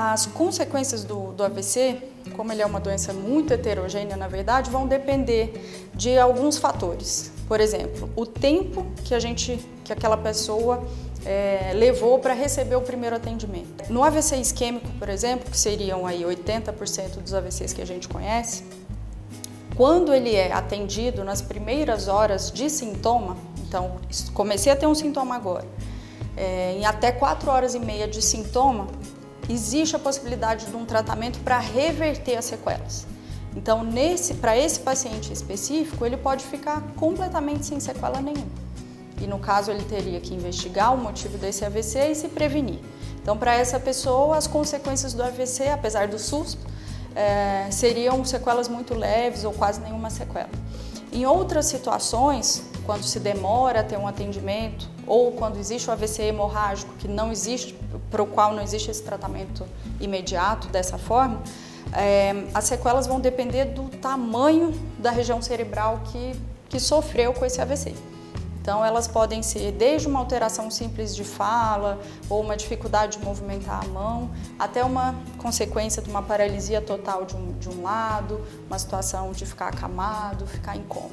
As consequências do AVC, como ele é uma doença muito heterogênea, na verdade, vão depender de alguns fatores. Por exemplo, o tempo que aquela pessoa levou para receber o primeiro atendimento. No AVC isquêmico, por exemplo, que seriam aí 80% dos AVCs que a gente conhece, quando ele é atendido nas primeiras horas de sintoma, então comecei a ter um sintoma agora, em até 4 horas e meia de sintoma, existe a possibilidade de um tratamento para reverter as sequelas. Então, para esse paciente específico, ele pode ficar completamente sem sequela nenhuma. E no caso, ele teria que investigar o motivo desse AVC e se prevenir. Então, para essa pessoa, as consequências do AVC, apesar do susto, seriam sequelas muito leves ou quase nenhuma sequela. Em outras situações, quando se demora a ter um atendimento ou quando existe o AVC hemorrágico, que não existe, para o qual não existe esse tratamento imediato dessa forma, as sequelas vão depender do tamanho da região cerebral que sofreu com esse AVC. Então, elas podem ser desde uma alteração simples de fala ou uma dificuldade de movimentar a mão, até uma consequência de uma paralisia total de um lado, uma situação de ficar acamado, ficar em coma.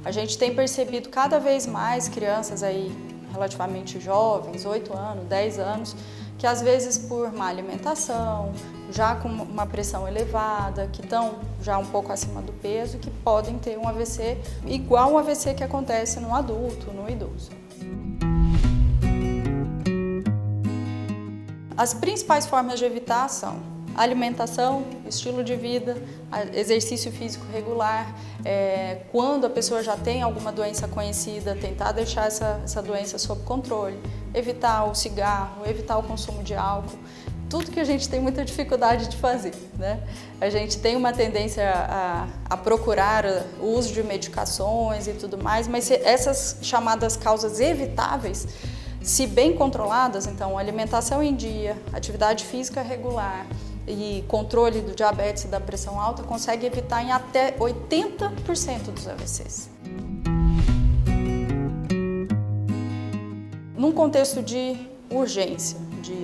A gente tem percebido cada vez mais crianças aí relativamente jovens, 8 anos, 10 anos, que às vezes por má alimentação, já com uma pressão elevada, que estão já um pouco acima do peso, que podem ter um AVC igual ao AVC que acontece no adulto, no idoso. As principais formas de evitar são alimentação, estilo de vida, exercício físico regular, quando a pessoa já tem alguma doença conhecida, tentar deixar essa doença sob controle, evitar o cigarro, evitar o consumo de álcool, tudo que a gente tem muita dificuldade de fazer, né? A gente tem uma tendência a procurar o uso de medicações e tudo mais, mas essas chamadas causas evitáveis, se bem controladas, então alimentação em dia, atividade física regular e controle do diabetes e da pressão alta, consegue evitar em até 80% dos AVCs. Num contexto de urgência,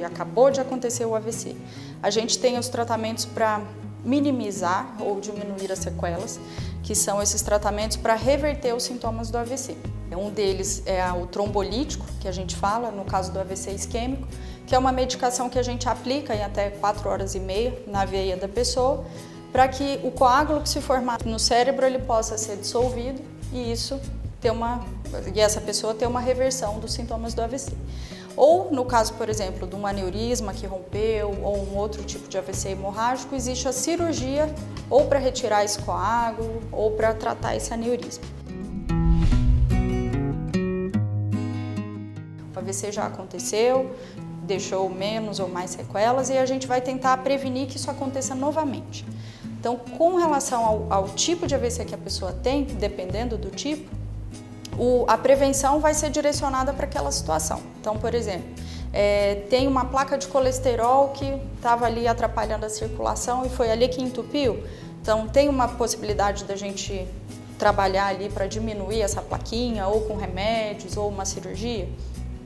acabou de acontecer o AVC, a gente tem os tratamentos para minimizar ou diminuir as sequelas, que são esses tratamentos para reverter os sintomas do AVC. Um deles é o trombolítico, que a gente fala, no caso do AVC isquêmico, que é uma medicação que a gente aplica em até 4 horas e meia na veia da pessoa, para que o coágulo que se formar no cérebro ele possa ser dissolvido e essa pessoa ter uma reversão dos sintomas do AVC. Ou, no caso, por exemplo, de um aneurisma que rompeu ou um outro tipo de AVC hemorrágico, existe a cirurgia ou para retirar esse coágulo ou para tratar esse aneurisma. O AVC já aconteceu, deixou menos ou mais sequelas e a gente vai tentar prevenir que isso aconteça novamente. Então, com relação ao tipo de AVC que a pessoa tem, dependendo do tipo, a prevenção vai ser direcionada para aquela situação. Então, por exemplo, tem uma placa de colesterol que estava ali atrapalhando a circulação e foi ali que entupiu. Então, tem uma possibilidade da gente trabalhar ali para diminuir essa plaquinha, ou com remédios, ou uma cirurgia.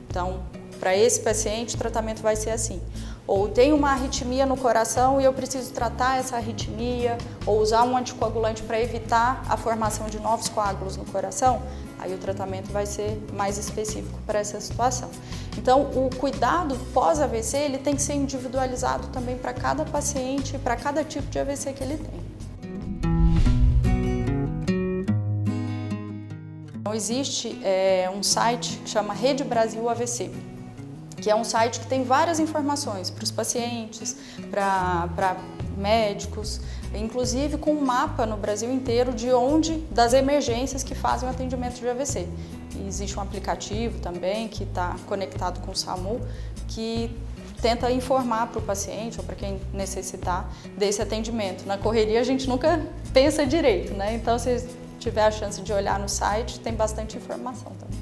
Então, para esse paciente, o tratamento vai ser assim. Ou tem uma arritmia no coração e eu preciso tratar essa arritmia, ou usar um anticoagulante para evitar a formação de novos coágulos no coração, aí o tratamento vai ser mais específico para essa situação. Então, o cuidado pós-AVC, ele tem que ser individualizado também para cada paciente, para cada tipo de AVC que ele tem. Então, existe um site que chama Rede Brasil AVC, que é um site que tem várias informações para os pacientes, para médicos, inclusive com um mapa no Brasil inteiro das emergências que fazem o atendimento de AVC. E existe um aplicativo também que está conectado com o SAMU, que tenta informar para o paciente ou para quem necessitar desse atendimento. Na correria a gente nunca pensa direito, né? Então, se tiver a chance de olhar no site, tem bastante informação também.